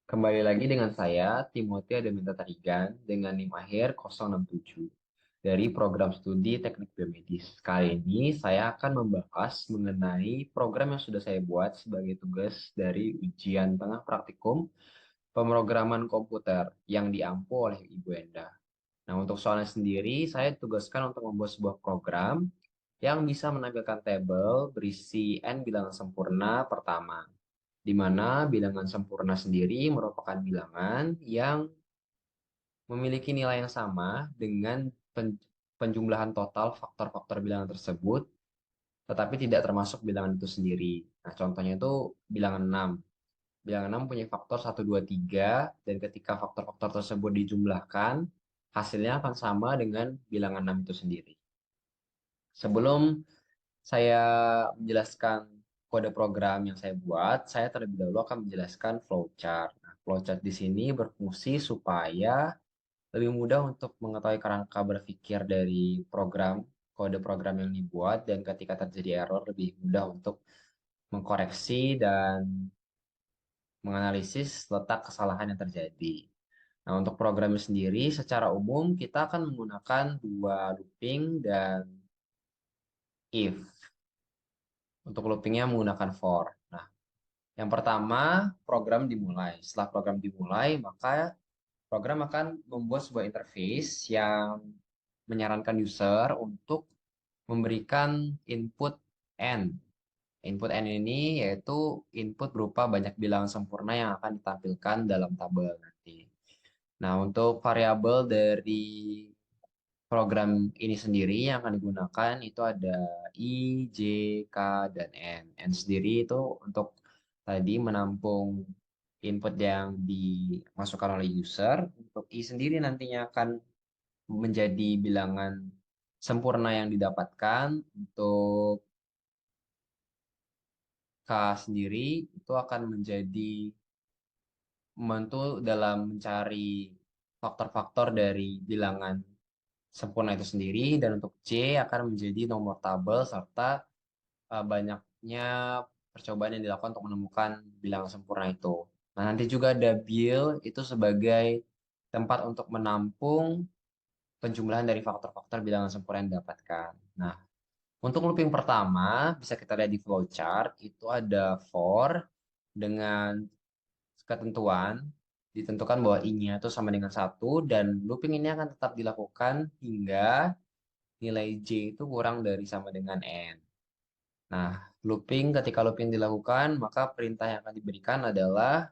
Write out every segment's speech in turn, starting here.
Kembali lagi dengan saya, Timothy Adaminta Tarigan, dengan NIM akhir 067 dari program studi Teknik Biomedis. Kali ini saya akan membahas mengenai program yang sudah saya buat sebagai tugas dari ujian tengah praktikum pemrograman komputer yang diampu oleh Ibu Enda. Nah, untuk soalnya sendiri, saya tugaskan untuk membuat sebuah program yang bisa menampilkan tabel berisi n bilangan sempurna pertama, di mana bilangan sempurna sendiri merupakan bilangan yang memiliki nilai yang sama dengan penjumlahan total faktor-faktor bilangan tersebut, tetapi tidak termasuk bilangan itu sendiri. Nah, contohnya itu bilangan 6. Bilangan 6 punya faktor 1, 2, 3, dan ketika faktor-faktor tersebut dijumlahkan, hasilnya akan sama dengan bilangan 6 itu sendiri. Sebelum saya menjelaskan kode program yang saya buat, saya terlebih dahulu akan menjelaskan flowchart. Nah, flowchart di sini berfungsi supaya lebih mudah untuk mengetahui kerangka berpikir dari program, kode program yang dibuat, dan ketika terjadi error lebih mudah untuk mengkoreksi dan menganalisis letak kesalahan yang terjadi. Nah, untuk programnya sendiri, secara umum kita akan menggunakan dua looping dan if. Untuk loopingnya menggunakan for. Nah, yang pertama, program dimulai. Setelah program dimulai, maka program akan membuat sebuah interface yang menyarankan user untuk memberikan input n. Input n ini yaitu input berupa banyak bilangan sempurna yang akan ditampilkan dalam tabel nanti. Nah, untuk variabel dari program ini sendiri yang akan digunakan itu ada I, J, K, dan N. N sendiri itu untuk tadi menampung input yang dimasukkan oleh user. Untuk I sendiri nantinya akan menjadi bilangan sempurna yang didapatkan. Untuk K sendiri itu akan menjadi membantu dalam mencari faktor-faktor dari bilangan sempurna itu sendiri, dan untuk C akan menjadi nomor tabel serta banyaknya percobaan yang dilakukan untuk menemukan bilangan sempurna itu. Nah, nanti juga ada bill itu sebagai tempat untuk menampung penjumlahan dari faktor-faktor bilangan sempurna yang didapatkan. Nah, untuk looping pertama bisa kita lihat di flowchart itu ada for dengan ketentuan ditentukan bahwa i-nya itu sama dengan 1, dan looping ini akan tetap dilakukan hingga nilai J itu kurang dari sama dengan N. Nah, ketika looping dilakukan, maka perintah yang akan diberikan adalah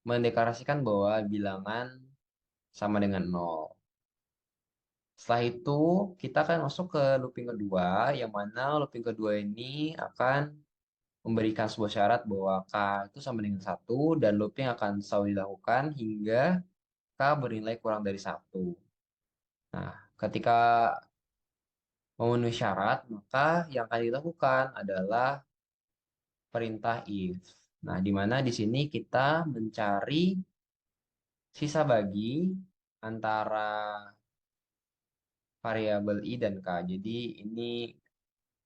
mendeklarasikan bahwa bilangan sama dengan 0. Setelah itu, kita akan masuk ke looping kedua, yang mana looping kedua ini akan memberikan sebuah syarat bahwa K itu sama dengan 1, dan looping akan selalu dilakukan hingga K bernilai kurang dari 1. Nah, ketika memenuhi syarat, maka yang akan dilakukan adalah perintah if. Nah, di mana di sini kita mencari sisa bagi antara variabel i dan k. Jadi ini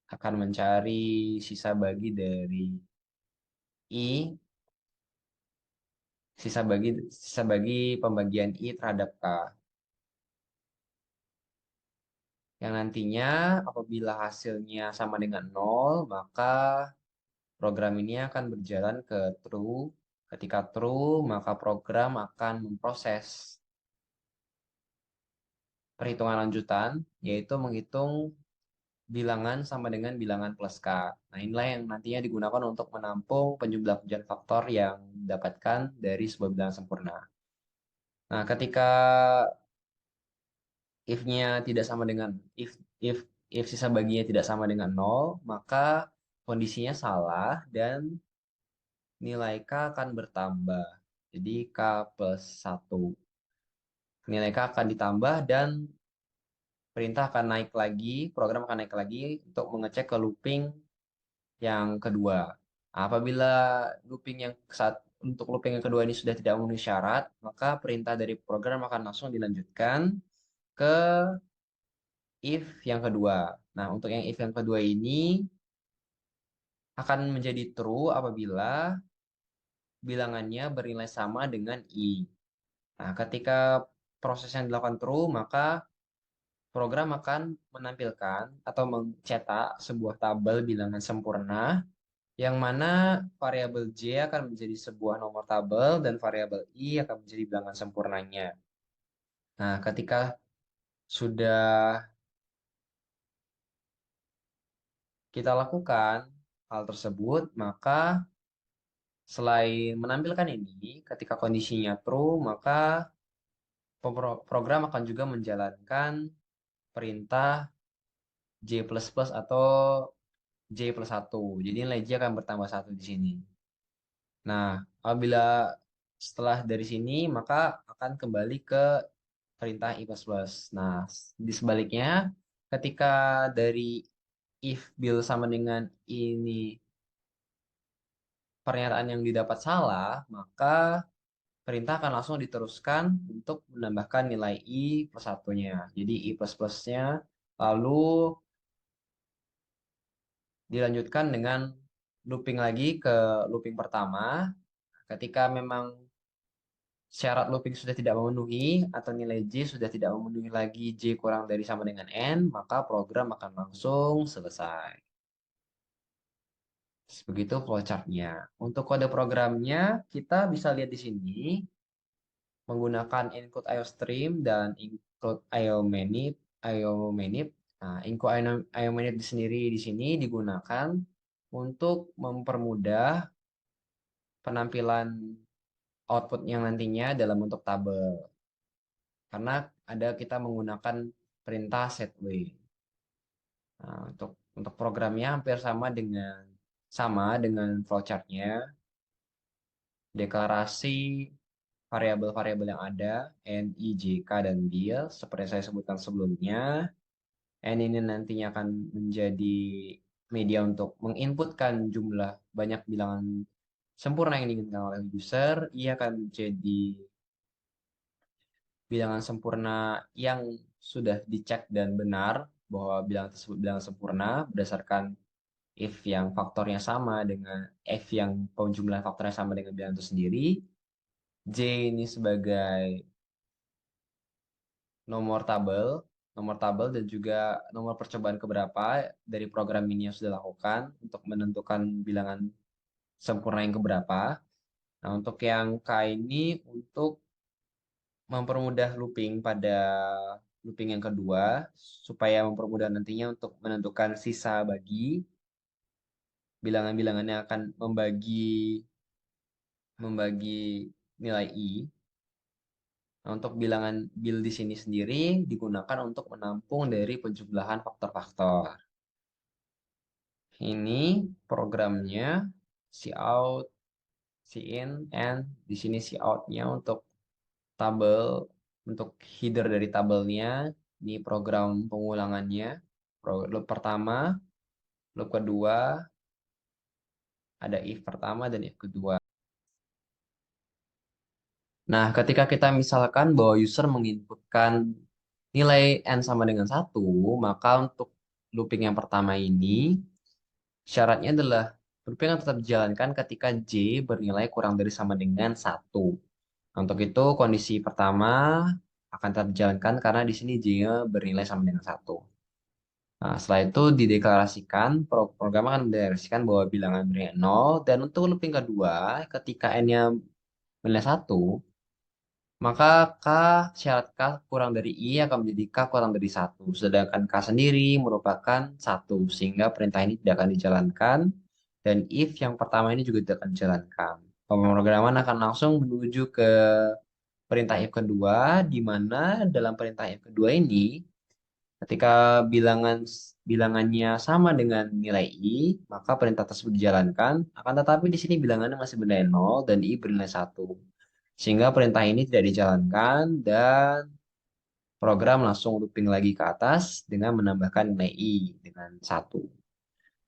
akan mencari sisa bagi i, sisa bagi pembagian i terhadap k. Yang nantinya apabila hasilnya sama dengan 0, maka program ini akan berjalan ke true. Ketika true, maka program akan memproses perhitungan lanjutan, yaitu menghitung bilangan sama dengan bilangan plus K. Nah, inilah yang nantinya digunakan untuk menampung penjumlah-penjumlah faktor yang didapatkan dari sebuah bilangan sempurna. Nah, ketika if-nya tidak sama dengan if if sisa baginya tidak sama dengan 0, maka kondisinya salah dan nilai K akan bertambah. Jadi K plus 1. Nilai K akan ditambah dan perintah akan naik lagi, program akan naik lagi untuk mengecek ke looping yang kedua. Apabila looping yang saat untuk looping yang kedua ini sudah tidak memenuhi syarat, maka perintah dari program akan langsung dilanjutkan ke if yang kedua. Nah, untuk yang if yang kedua ini akan menjadi true apabila bilangannya bernilai sama dengan I. Nah, ketika proses yang dilakukan true, maka program akan menampilkan atau mencetak sebuah tabel bilangan sempurna yang mana variabel J akan menjadi sebuah nomor tabel dan variabel I akan menjadi bilangan sempurnanya. Nah, ketika sudah kita lakukan hal tersebut, maka selain menampilkan ini, ketika kondisinya true, maka program akan juga menjalankan perintah J++ atau J+1. Jadi nilai J akan bertambah satu di sini. Nah, apabila setelah dari sini, maka akan kembali ke perintah I++. Nah, di sebaliknya, ketika dari if build sama dengan ini pernyataan yang didapat salah, maka perintah akan langsung diteruskan untuk menambahkan nilai I plus satunya. Jadi I plus plusnya lalu dilanjutkan dengan looping lagi ke looping pertama. Ketika memang syarat looping sudah tidak memenuhi atau nilai J sudah tidak memenuhi lagi J kurang dari sama dengan N, maka program akan langsung selesai. Begitu flowchartnya. Untuk kode programnya, kita bisa lihat di sini menggunakan include IOStream dan include IOManip. IOManip. Nah, include IOManip sendiri di sini digunakan untuk mempermudah penampilan output yang nantinya dalam bentuk tabel. Karena ada kita menggunakan perintah setWay. Nah, untuk programnya hampir sama dengan flowchartnya. Deklarasi variabel-variabel yang ada, N, I, J, K, dan BIL, seperti saya sebutkan sebelumnya. N ini nantinya akan menjadi media untuk menginputkan jumlah banyak bilangan sempurna yang diinginkan oleh user. Ia akan menjadi bilangan sempurna yang sudah dicek dan benar bahwa bilangan tersebut bilangan sempurna berdasarkan if yang faktornya sama dengan f yang jumlah faktornya sama dengan bilangan itu sendiri. J ini sebagai nomor tabel, nomor tabel dan juga nomor percobaan keberapa dari program ini yang sudah dilakukan untuk menentukan bilangan sempurna yang keberapa. Nah, untuk yang K ini untuk mempermudah looping pada looping yang kedua supaya mempermudah nantinya untuk menentukan sisa bagi bilangan-bilangan yang akan membagi membagi nilai I. Nah, untuk bilangan bil di sini sendiri digunakan untuk menampung dari penjumlahan faktor-faktor. Ini programnya cout, cin, and di sini coutnya untuk tabel, untuk header dari tabelnya. Ini program pengulangannya. Loop pertama, loop kedua, ada if pertama dan if kedua. Nah, ketika kita misalkan bahwa user menginputkan nilai n sama dengan satu, maka untuk looping yang pertama ini syaratnya adalah looping yang tetap dijalankan ketika J bernilai kurang dari sama dengan satu. Nah, untuk itu kondisi pertama akan tetap dijalankan karena di sini J-nya bernilai sama dengan satu. Nah, setelah itu dideklarasikan, program akan mendeklarasikan bahwa bilangan bernilai 0, dan untuk looping kedua, ketika N-nya bernilai satu, maka K syarat K kurang dari I akan menjadi K kurang dari satu. Sedangkan K sendiri merupakan satu, sehingga perintah ini tidak akan dijalankan. Dan if yang pertama ini juga tidak akan dijalankan. Pemrograman akan langsung menuju ke perintah if kedua, di mana dalam perintah if kedua ini, ketika bilangannya sama dengan nilai I, maka perintah tersebut dijalankan. Akan tetapi di sini bilangannya masih bernilai 0 dan I bernilai satu. Sehingga perintah ini tidak dijalankan dan program langsung looping lagi ke atas dengan menambahkan nilai I dengan satu.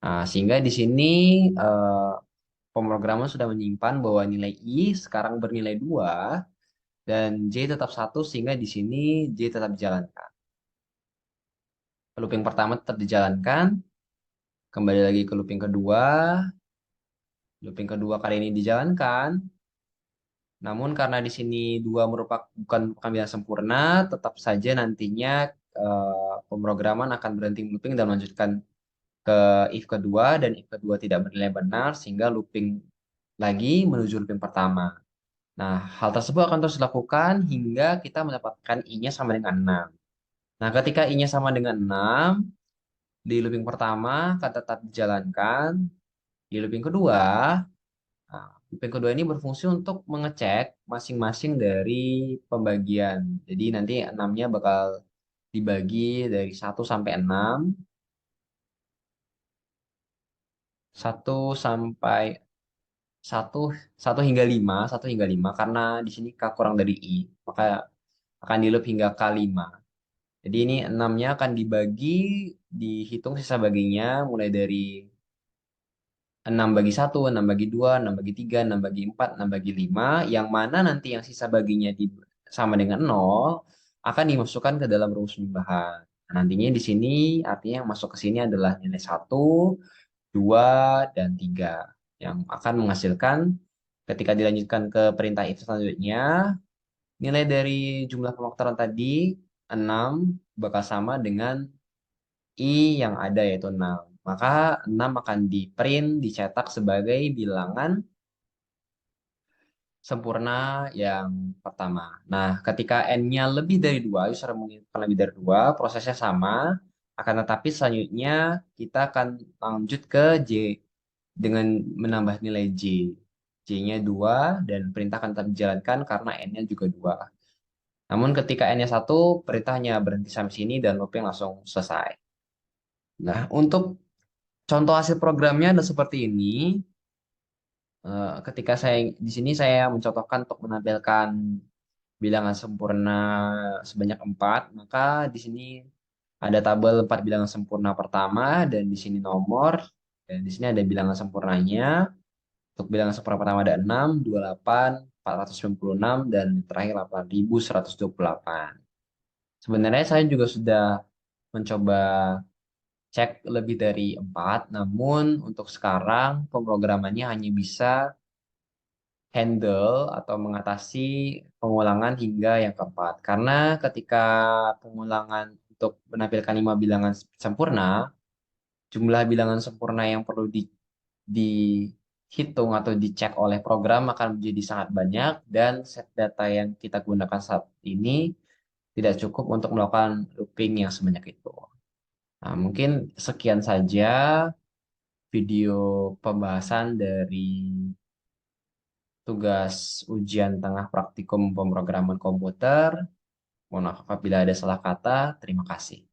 Nah, sehingga di sini eh, pemrograman sudah menyimpan bahwa nilai I sekarang bernilai 2 dan J tetap satu, sehingga di sini J tetap dijalankan. Looping pertama tetap dijalankan, kembali lagi ke looping kedua. Looping kedua kali ini dijalankan. Namun karena di sini dua bukan bilangan sempurna, tetap saja nantinya pemrograman akan berhenti looping dan melanjutkan ke if kedua dan if kedua tidak bernilai benar sehingga looping lagi menuju looping pertama. Nah, hal tersebut akan terus dilakukan hingga kita mendapatkan i-nya sama dengan 6. Nah, ketika i-nya sama dengan 6, di looping pertama akan tetap dijalankan. Di looping kedua, nah, looping kedua ini berfungsi untuk mengecek masing-masing dari pembagian. Jadi nanti 6-nya bakal dibagi dari 1 sampai 6, satu sampai satu satu hingga 5, 1 hingga 5 karena di sini K kurang dari I, maka akan di loop hingga K5. Jadi ini 6-nya akan dibagi, dihitung sisa baginya mulai dari 6/1, 6/2, 6/3, 6/4, 6/5, yang mana nanti yang sisa baginya sama dengan 0 akan dimasukkan ke dalam rumus penyembahan. Nah, nantinya di sini artinya yang masuk ke sini adalah nilai 1, 2, dan 3 yang akan menghasilkan ketika dilanjutkan ke perintah if selanjutnya, nilai dari jumlah pemoktaran tadi 6 bakal sama dengan I yang ada yaitu 6. Maka 6 akan di-print, dicetak sebagai bilangan sempurna yang pertama. Nah, ketika N-nya lebih dari 2, user menginginkan lebih dari 2, prosesnya sama. Akan tetapi selanjutnya kita akan lanjut ke J dengan menambah nilai J. J-nya 2 dan perintah akan tetap dijalankan karena N-nya juga 2. Namun ketika N-nya 1, perintahnya berhenti sampai sini dan looping langsung selesai. Nah, untuk contoh hasil programnya adalah seperti ini. Ketika saya di sini saya mencontohkan untuk menampilkan bilangan sempurna sebanyak 4, maka di sini ada tabel 4 bilangan sempurna pertama dan di sini nomor dan di sini ada bilangan sempurnanya. Untuk bilangan sempurna pertama ada 6, 28, 496 dan terakhir 8128. Sebenarnya saya juga sudah mencoba cek lebih dari 4, namun untuk sekarang pemrogramannya hanya bisa handle atau mengatasi pengulangan hingga yang keempat. Karena ketika pengulangan untuk menampilkan 5 bilangan sempurna, jumlah bilangan sempurna yang perlu dihitung atau dicek oleh program akan menjadi sangat banyak dan set data yang kita gunakan saat ini tidak cukup untuk melakukan looping yang sebanyak itu. Nah, mungkin sekian saja video pembahasan dari tugas ujian tengah praktikum pemrograman komputer. Mohon maaf apabila ada salah kata. Terima kasih.